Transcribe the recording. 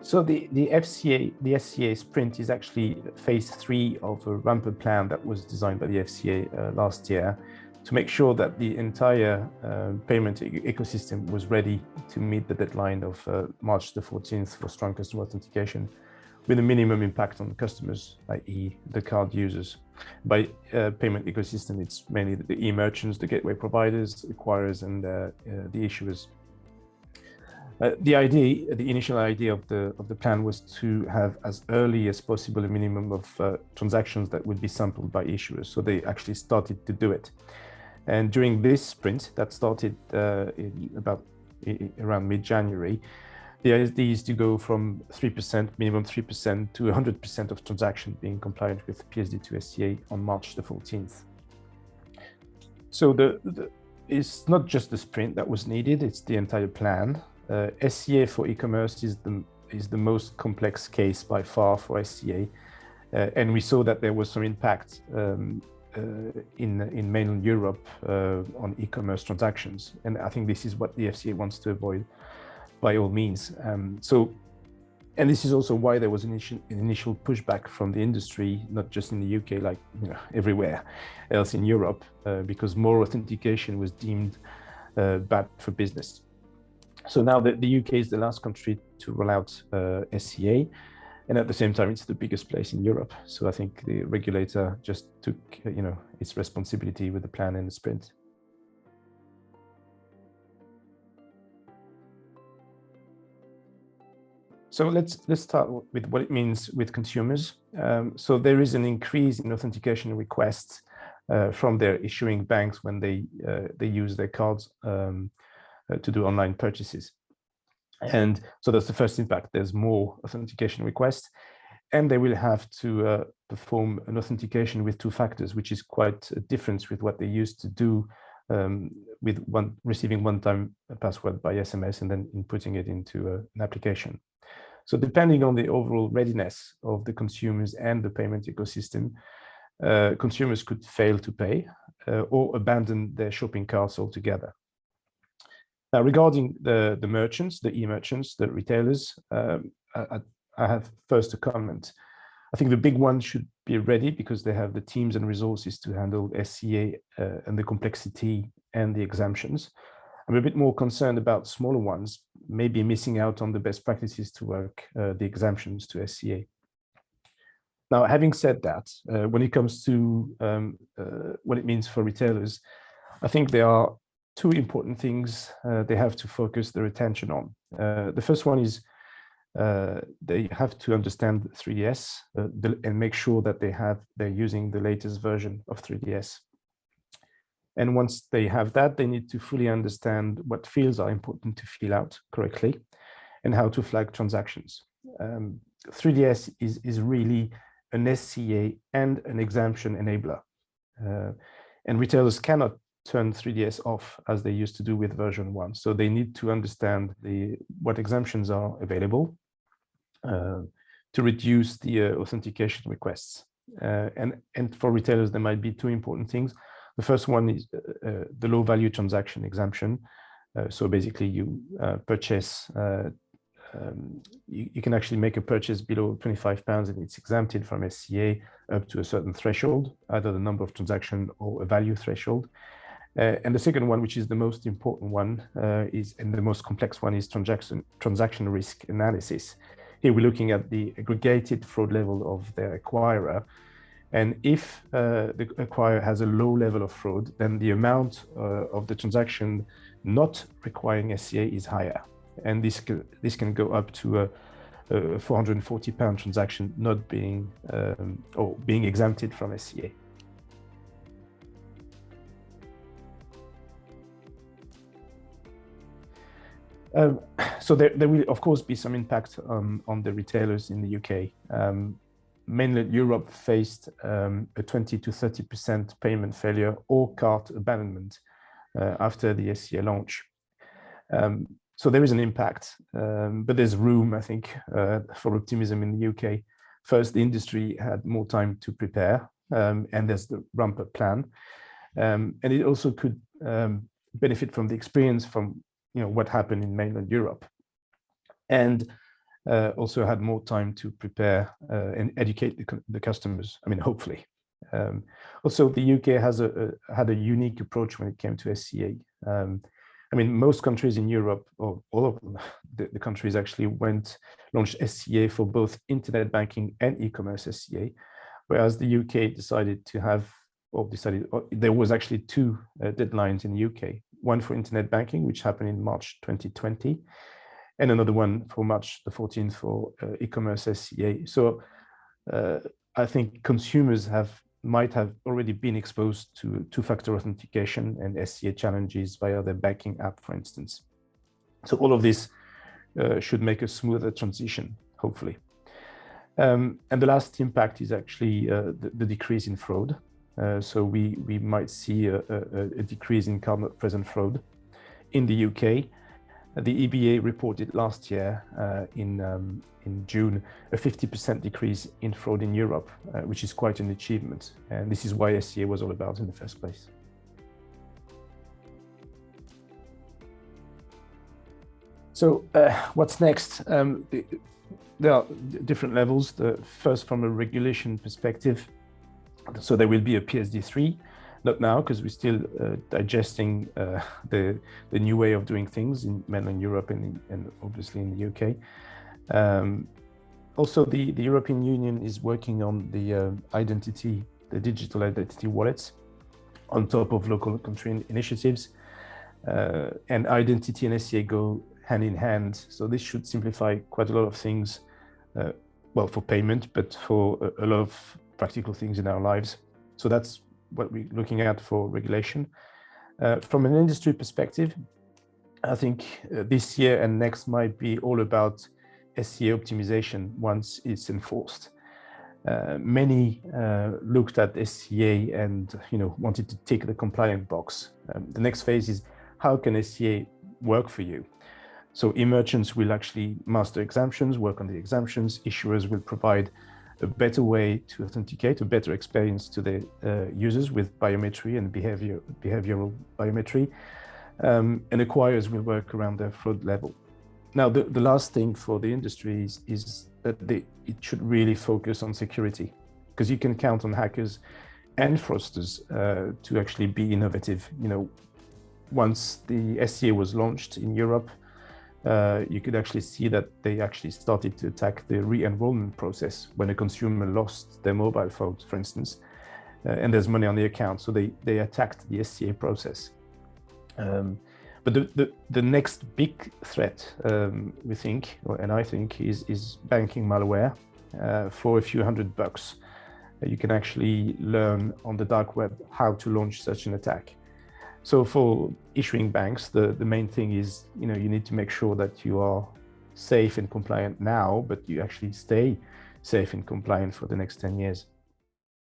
So the FCA, the SCA sprint is actually phase 3 of a ramp-up plan that was designed by the FCA last year to make sure that the entire payment ecosystem was ready to meet the deadline of March the 14th for strong customer authentication with a minimum impact on customers, i.e. the card users. By payment ecosystem, it's mainly the e-merchants, the gateway providers, acquirers, and the issuers. The initial idea of the plan was to have as early as possible a minimum of transactions that would be sampled by issuers. So they actually started to do it. And during this sprint that started around mid-January, the idea is to go from 3%, minimum 3%, to 100% of transactions being compliant with PSD2 SCA on March the 14th. So it's not just the sprint that was needed, it's the entire plan. SCA for e-commerce is the most complex case by far for SCA, and we saw that there was some impact in mainland Europe on e-commerce transactions, and I think this is what the FCA wants to avoid by all means. And this is also why there was an initial pushback from the industry, not just in the UK, like everywhere else in Europe, because more authentication was deemed bad for business. So now the UK is the last country to roll out SCA, and at the same time, it's the biggest place in Europe. So I think the regulator just took, its responsibility with the plan and the sprint. So let's start with what it means with consumers. So there is an increase in authentication requests from their issuing banks when they use their cards to do online purchases. And so that's the first impact. There's more authentication requests, and they will have to perform an authentication with 2 factors, which is quite a difference with what they used to do with receiving one-time password by SMS and then inputting it into an application. So depending on the overall readiness of the consumers and the payment ecosystem, consumers could fail to pay or abandon their shopping carts altogether. Now, regarding the merchants, the e-merchants, the retailers, I have first a comment. I think the big ones should be ready because they have the teams and resources to handle SCA and the complexity and the exemptions. I'm a bit more concerned about smaller ones, maybe missing out on the best practices to work the exemptions to SCA. Now, having said that, when it comes to what it means for retailers, I think there are 2 important things they have to focus their attention on. The first one is they have to understand 3DS and make sure that they're using the latest version of 3DS. And once they have that, they need to fully understand what fields are important to fill out correctly and how to flag transactions. 3DS is really an SCA and an exemption enabler. And retailers cannot turn 3DS off as they used to do with version 1. So they need to understand what exemptions are available to reduce the authentication requests. And for retailers, there might be 2 important things. The first one is the low value transaction exemption. So basically you purchase, you can actually make a purchase below £25 and it's exempted from SCA up to a certain threshold, either the number of transactions or a value threshold. And the second one, which is the most important one, and the most complex one, is transaction risk analysis. Here we're looking at the aggregated fraud level of their acquirer. And if the acquirer has a low level of fraud, then the amount of the transaction not requiring SCA is higher. And this can go up to a £440 transaction not being or being exempted from SCA. So there will, of course, be some impact on the retailers in the UK. Mainland Europe faced a 20 to 30% payment failure or cart abandonment after the SCA launch. So there is an impact, but there's room, I think, for optimism in the UK. First, the industry had more time to prepare, and there's the ramp-up plan. And it also could benefit from the experience from what happened in mainland Europe. And also had more time to prepare and educate the customers. I mean, hopefully. Also, the UK has had a unique approach when it came to SCA. I mean, most countries in Europe, or all of the countries actually launched SCA for both internet banking and e-commerce SCA, whereas the UK decided to have, there was actually two deadlines in the UK, one for internet banking, which happened in March 2020, and another one for March the 14th for e-commerce SCA. So I think consumers might have already been exposed to two-factor authentication and SCA challenges via their banking app, for instance. So all of this should make a smoother transition, hopefully. And the last impact is actually the decrease in fraud. So we might see a decrease in card not present fraud in the UK. The EBA reported last year in June a 50% decrease in fraud in Europe, which is quite an achievement. And this is why SCA was all about in the first place. So what's next? There are different levels. The first, from a regulation perspective, so there will be a PSD3. Not now, because we're still digesting the new way of doing things in mainland Europe and obviously in the UK. Also, the European Union is working on the digital identity wallets on top of local country initiatives. And identity and SCA go hand in hand. So this should simplify quite a lot of things, well, for payment, but for a lot of practical things in our lives. So that's what we're looking at for regulation. From an industry perspective, I think this year and next might be all about SCA optimization once it's enforced. Many looked at SCA and wanted to tick the compliant box. The next phase is, how can SCA work for you? So e-merchants will actually master exemptions, work on the exemptions. Issuers will provide a better way to authenticate, a better experience to the users with biometry and behavioral biometry, and acquirers will work around their fraud level. Now, the last thing for the industry is that it should really focus on security, because you can count on hackers and fraudsters to actually be innovative. Once the SCA was launched in Europe, you could actually see that they actually started to attack the re-enrollment process when a consumer lost their mobile phone, for instance, and there's money on the account. So they attacked the SCA process. But the next big threat, we think, and I think, is banking malware. For a few $100, you can actually learn on the dark web how to launch such an attack. So for issuing banks, the main thing is, you need to make sure that you are safe and compliant now, but you actually stay safe and compliant for the next 10 years.